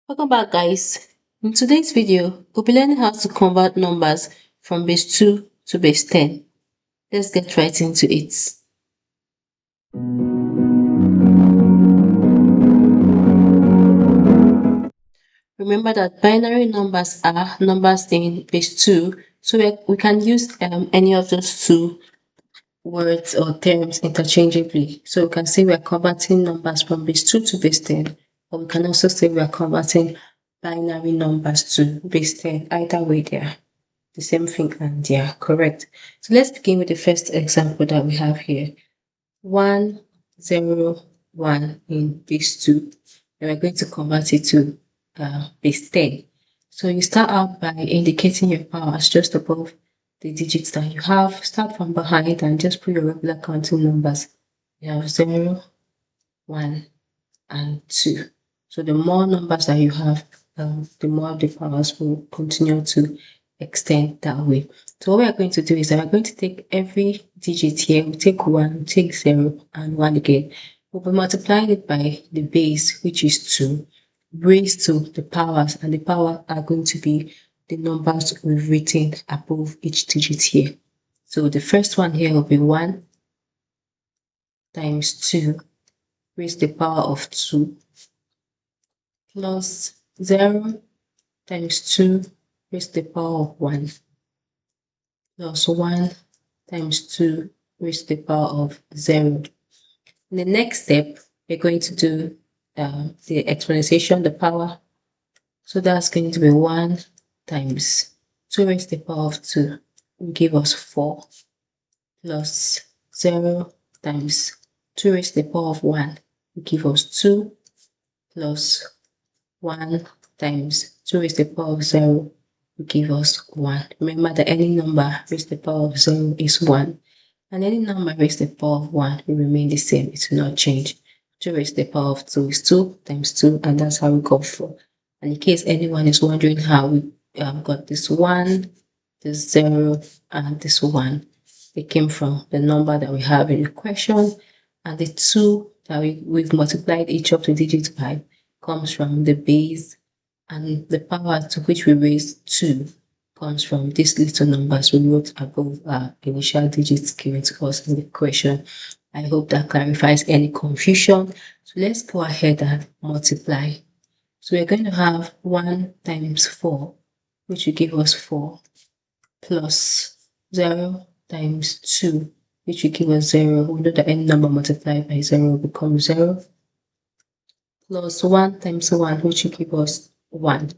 Welcome back, guys. In today's video, we'll be learning how to convert numbers from base 2 to base 10. Let's get right into it. Remember that binary numbers are numbers in base 2, so we can use any of those two words or terms interchangeably. So we can say we are converting numbers from base 2 to base 10, or we can also say we are converting binary numbers to base 10. Either way, they are the same thing and they are correct. So let's begin with the first example that we have here. 1, 0, 1 in base 2. And we're going to convert it to base 10. So you start out by indicating your powers just above the digits that you have. Start from behind and just put your regular counting numbers. You have 0, 1, and 2. So the more numbers that you have, the more the powers will continue to extend that way. So what we are going to do is that we're going to take every digit here. We take 1, take 0, and 1 again. We'll be multiplying it by the base, which is 2, raised to the powers, and the power are going to be the numbers we've written above each digit here. So the first one here will be 1 times 2 raised to the power of 2 plus 0 times 2 raised to the power of 1 plus 1 times 2 raised to the power of 0. In the next step, we're going to do the exponentiation, the power. So that's going to be 1 times 2 raised to the power of 2 will give us 4 plus 0 times 2 raised to the power of 1 will give us 2 plus 1 times 2 raised to the power of 0 will give us 1. Remember that any number raised to the power of 0 is 1, and any number raised to the power of 1 will remain the same. It will not change. 2 raised to the power of 2 is 2 times 2, and that's how we got 4. And in case anyone is wondering how we got this 1, this 0, and this 1, it came from the number that we have in the question, and the 2 that we've multiplied each of the digits by comes from the base, and the power to which we raised 2 comes from these little numbers we wrote above our initial digits given to us in the question. I hope that clarifies any confusion. So let's go ahead and multiply. So we're going to have 1 times 4, which will give us 4, plus 0 times 2, which will give us 0. We know that any number multiplied by 0 will become 0, plus 1 times 1, which will give us 1.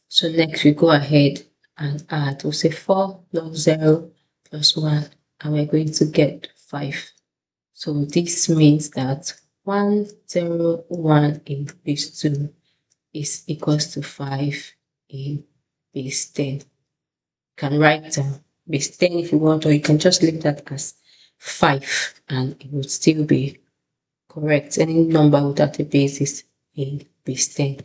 So next we go ahead and add. We'll say 4 plus 0 plus 1, and we're going to get 5. So this means that 1, 0, 1 in base 2 is equals to 5 in base 10. You can write base 10 if you want, or you can just leave that as 5 and it would still be correct. Any number without a base is in base 10.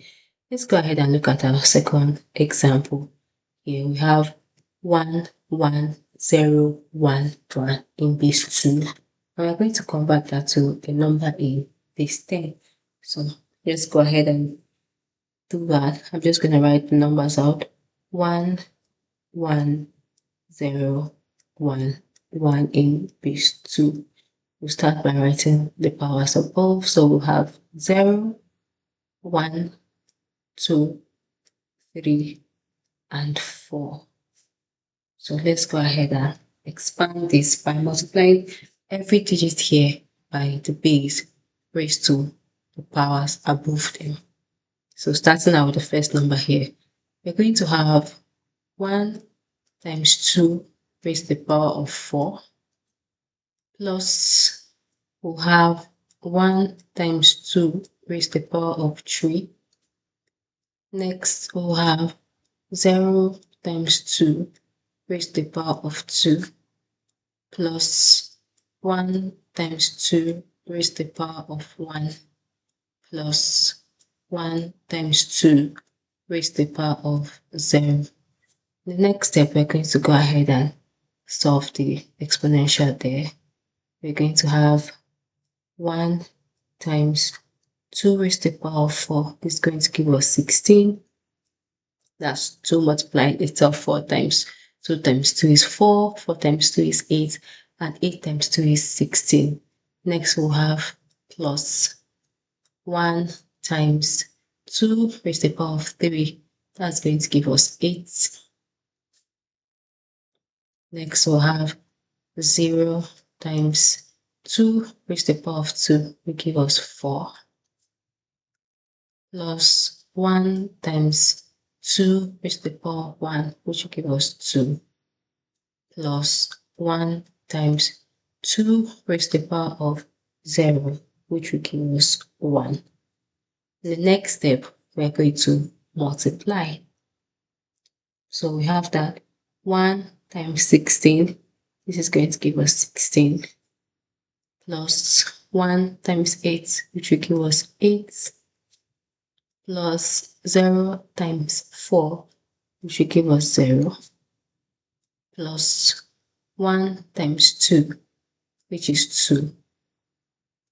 Let's go ahead and look at our second example. Here we have 1, 1, 0, 1, 1 in base 2. And we're going to convert that to a number in base 10. So let's go ahead and do that. I'm just going to write the numbers out. 1, 1, 0, 1, 1 in base 2. We'll start by writing the powers above. So we'll have 0, 1, 2, 3, and 4. So let's go ahead and expand this by multiplying every digit here by the base raised to the powers above them. So starting out with the first number here, we're going to have 1 times 2 raised to the power of 4, plus we'll have 1 times 2 raised to the power of 3. Next, we'll have 0 times 2 raised to the power of 2, plus 1 times 2 raised to the power of 1, plus 1 times 2 raised to the power of 0. The next step, we're going to go ahead and solve the exponential there. We're going to have 1 times 2 raised to the power of 4 is going to give us 16. That's 2 multiplying itself 4 times. 2 times 2 is 4, 4 times 2 is 8, and 8 times 2 is 16. Next we'll have plus 1 times 2 raised to the power of 3. That's going to give us 8. Next we'll have 0 times 2 raised to the power of 2 will give us 4. Plus 1 times 2 raised to the power of 1, which will give us 2. Plus 1 times 2 raised to the power of 0, which will give us 1. In the next step, we're going to multiply. So we have that 1 times 16, this is going to give us 16, plus 1 times 8, which will give us 8, plus 0 times 4, which will give us 0, plus 1 times 2, which is 2.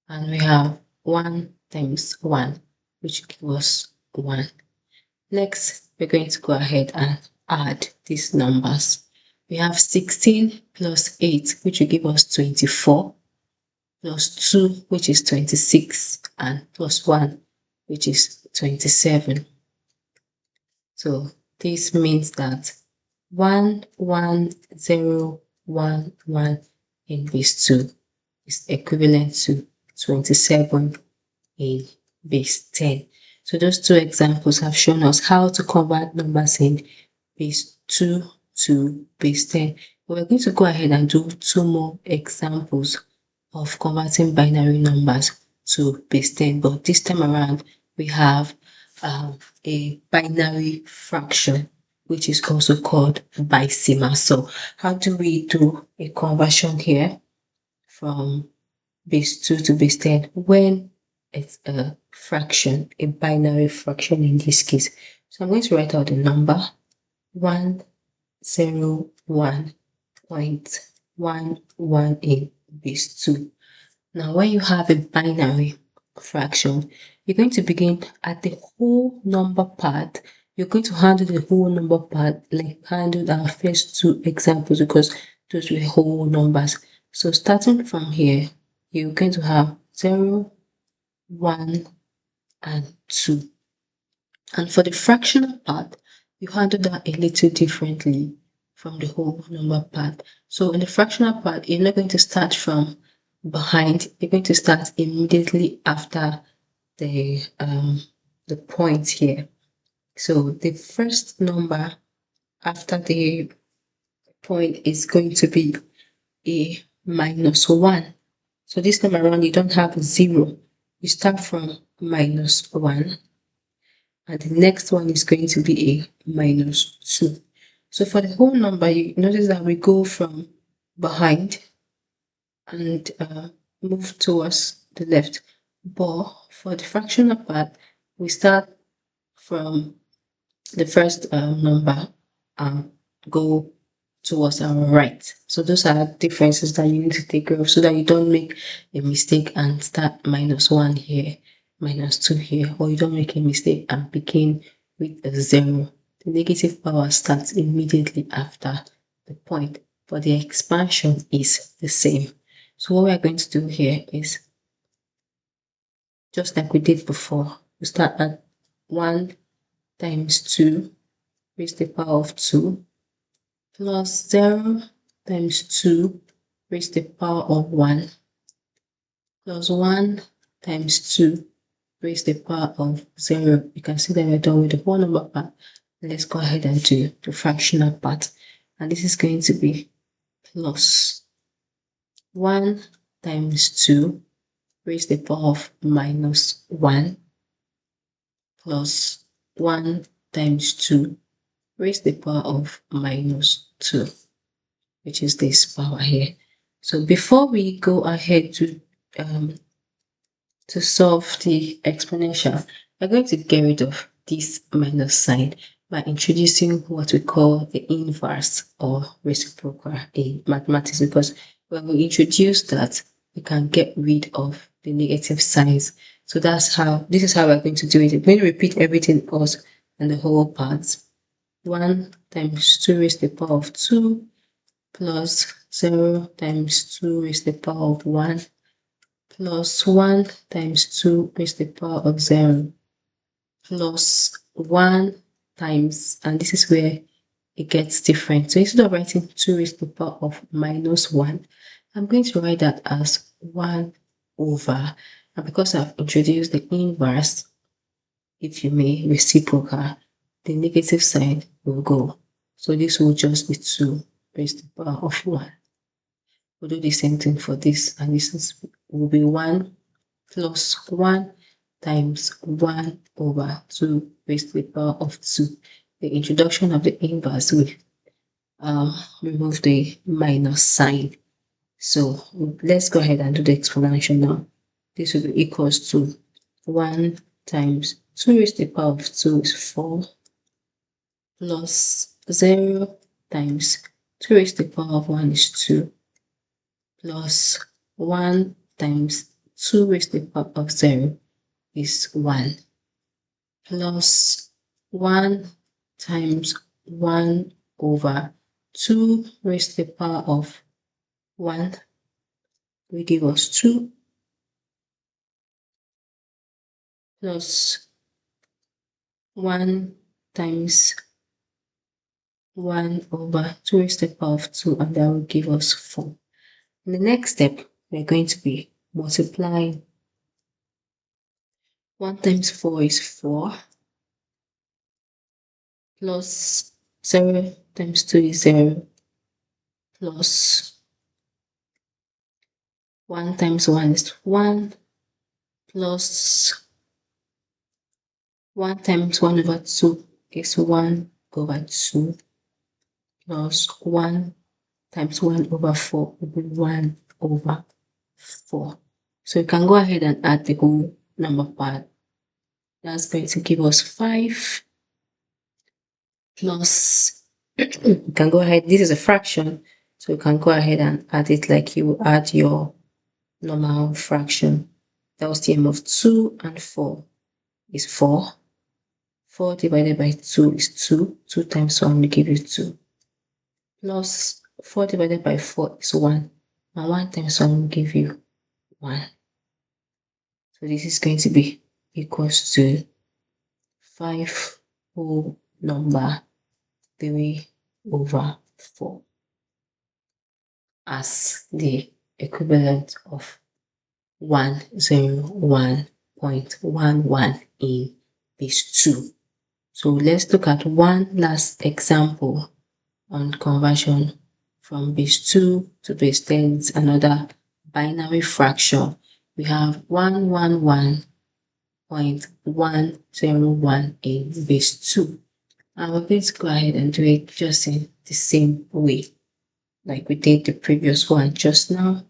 And we have 1 times 1, which gives us 1. Next, we're going to go ahead and add these numbers. We have 16 plus 8, which will give us 24, plus 2, which is 26, and plus 1, which is 27. So this means that 1, 1, 0, 1, 1 in base 2 is equivalent to 27 in base 10. So those two examples have shown us how to convert numbers in base 2 to base 10. We're going to go ahead and do 2 more examples of converting binary numbers to base 10, but this time around we have a binary fraction, which is also called bicimals. So how do we do a conversion here from base 2 to base 10 when it's a fraction, a binary fraction in this case? So I'm going to write out the number 101.11 in base 2. Now, when you have a binary fraction, you're going to begin at the whole number part. You're going to handle the whole number part like handled our first 2 examples because those were whole numbers. So starting from here, you're going to have 0, 1, and 2. And for the fractional part, you handle that a little differently from the whole number part. So in the fractional part, you're not going to start from behind. You're going to start immediately after the point here. So the first number after the point is going to be a minus 1. So this time around, you don't have 0. You start from minus 1. And the next one is going to be a minus 2. So for the whole number, you notice that we go from behind and move towards the left. But for the fractional part, we start from the first number and go towards our right. So those are differences that you need to take care of so that you don't make a mistake and start minus 1 here, minus 2 here, or you don't make a mistake and begin with a 0. The negative power starts immediately after the point, but the expansion is the same. So what we are going to do here is, just like we did before, we start at 1 times 2 raised to the power of 2 plus 0 times 2 raised to the power of 1 plus 1 times 2 raised to the power of 0. You can see that we're done with the whole number part. Let's go ahead and do the fractional part. And this is going to be plus 1 times 2 raised to the power of minus 1 plus 1 times 2 raised to the power of minus 2, which is this power here. So before we go ahead to solve the exponential, we're going to get rid of this minus sign by introducing what we call the inverse or reciprocal in mathematics, because when we introduce that, we can get rid of the negative signs So this is how we're going to do it. We're going to repeat everything else and the whole part. 1 times 2 raised to the power of 2 plus 0 times 2 raised to the power of 1 plus 1 times 2 raised to the power of 0 plus 1 times, and this is where it gets different. So instead of writing 2 raised to the power of minus 1, I'm going to write that as 1 over, and because I've introduced the inverse, if you may, reciprocal, the negative sign will go. So this will just be 2 raised to the power of 1. We'll do the same thing for this, and this will be 1 plus 1 times 1 over 2 raised to the power of 2. The introduction of the inverse will remove the minus sign. So let's go ahead and do the explanation now. This will be equals to 1 times 2 raised to the power of 2 is 4 plus 0 times 2 raised to the power of 1 is 2 plus 1 times 2 raised to the power of 0 is 1 plus 1 times 1 over 2 raised to the power of 1 will give us 2 plus 1 times 1 over 2 raised to the power of 2, and that will give us 4. In the next step, we're going to be multiplying. 1 times 4 is 4 plus 0 times 2 is 0 plus 1 times 1 is 1 plus 1 times 1 over 2 is 1 over 2 plus 1 times 1 over 4 will be 1 over 4. So you can go ahead and add the whole number part. That's going to give us 5 plus, you can go ahead, this is a fraction, so you can go ahead and add it like you add your normal fraction. The LCM of 2 and 4 is 4. 4 divided by 2 is 2. 2 times 1 will give you 2. Plus 4 divided by 4 is 1. And 1 times 1 will give you 1. So this is going to be equals to 5 whole number 3 over 4 as the equivalent of 101.11 in base 2. So let's look at one last example on conversion from base 2 to base 10. It's another binary fraction. We have 111.101 in base 2. And we're going to go ahead and do it just in the same way like we did the previous one just now.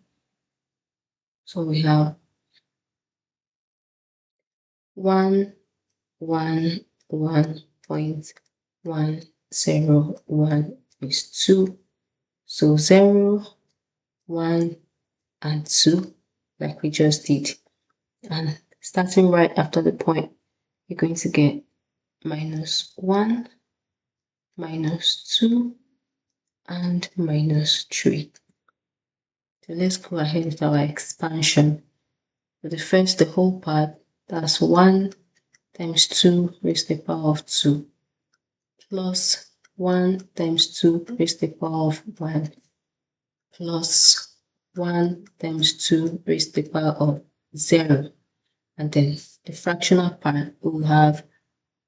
So we have 111.101 is 2. So 0, 1, and 2, like we just did. And starting right after the point, you're going to get minus 1, minus 2, and minus 3. So let's go ahead with our expansion. For the first, the whole part, that's 1 times 2 raised to the power of 2 plus 1 times 2 raised to the power of 1 plus 1 times 2 raised to the power of 0. And then the fractional part will have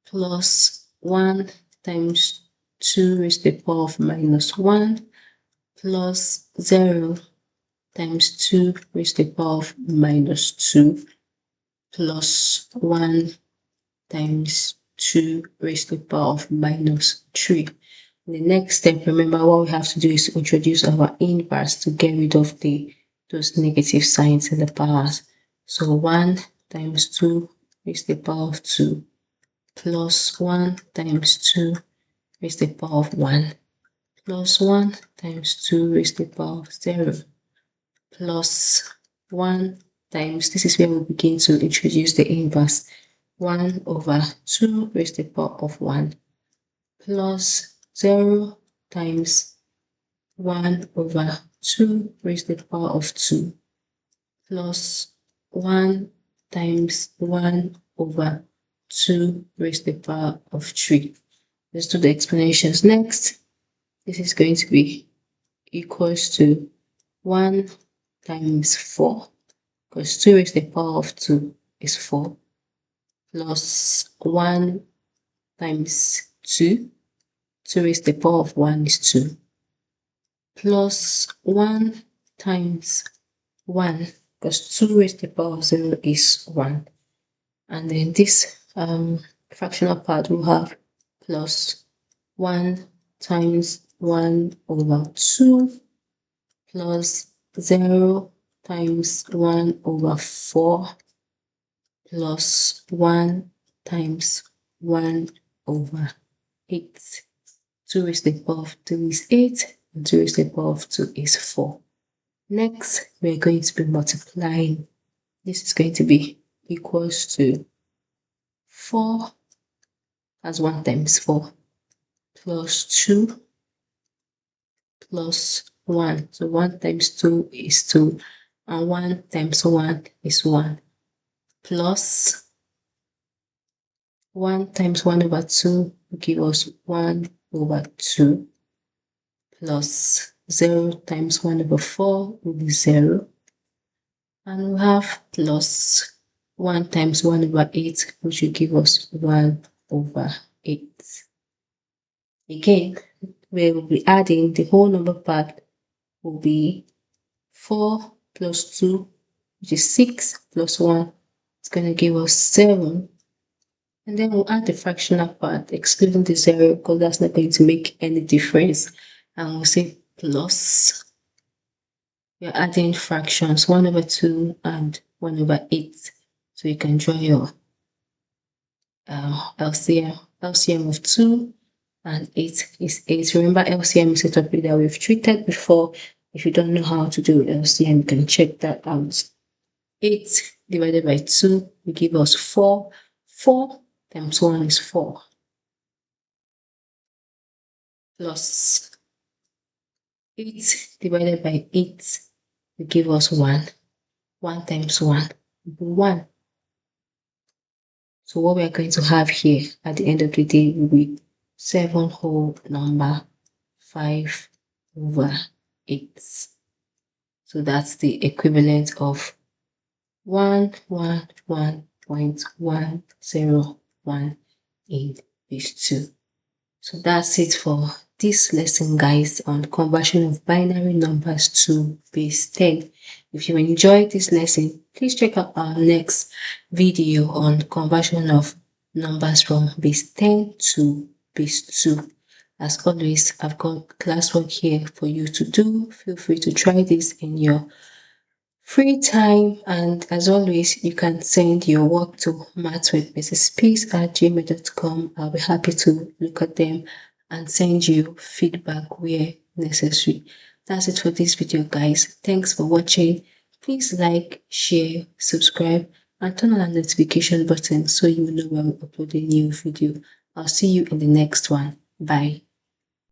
plus 1 times 2 raised to the power of minus 1 plus 0 times 2 raised to the power of minus 2 plus 1 times 2 raised to the power of minus 3. In the next step, remember what we have to do is to introduce our inverse to get rid of those negative signs in the powers. So 1 times 2 raised to the power of 2 plus 1 times 2 raised to the power of 1 plus 1 times 2 raised to the power of 0 plus 1 times, this is where we begin to introduce the inverse. 1 over 2 raised to the power of 1 plus 0 times 1 over 2 raised to the power of 2 plus 1 times 1 over 2 raised to the power of 3. Let's do the explanations next. This is going to be equals to 1 times 4, because 2 raised to the power of 2 is 4, plus 1 times 2, 2 raised to the power of 1 is 2, plus 1 times 1, because 2 raised to the power of 0 is 1. And then this fractional part will have plus 1 times 1 over 2 plus 0 times 1 over 4 plus 1 times 1 over 8. 2 raised to the power of 2 is 8, and 2 raised to the power of 2 is 4. Next, we're going to be multiplying. This is going to be equals to 4 as 1 times 4 plus 2 plus 1. So 1 times 2 is 2, and 1 times 1 is 1, plus 1 times 1 over 2 will give us 1 over 2, plus 0 times 1 over 4 will be 0, and we have plus 1 times 1 over 8, which will give us 1 over 8. Again, we will be adding the whole number part will be 4 plus 2, which is 6, plus 1. It's going to give us 7. And then we'll add the fractional part, excluding the 0, because that's not going to make any difference. And we'll say plus. We're adding fractions 1 over 2 and 1 over 8. So you can draw your LCM of 2 and 8 is 8. Remember, LCM is a topic that we've treated before. If you don't know how to do LCM, you can check that out. 8 divided by 2 will give us 4. 4 times 1 is 4. Plus 8 divided by 8 will give us 1. 1 times 1 will be 1. So what we are going to have here at the end of the day will be 7 whole number 5 over 8. So that's the equivalent of 111.101 in base 2. So that's it for this lesson, guys, on conversion of binary numbers to base 10. If you enjoyed this lesson, please check out our next video on conversion of numbers from base 10 to base 2. As always, I've got classwork here for you to do. Feel free to try this in your free time, and as always, you can send your work to mathswithmrspeace@gmail.com. I'll be happy to look at them and send you feedback where necessary. That's it for this video, guys. Thanks for watching. Please like, share, subscribe, and turn on the notification button so you will know when we upload a new video. I'll see you in the next one. Bye.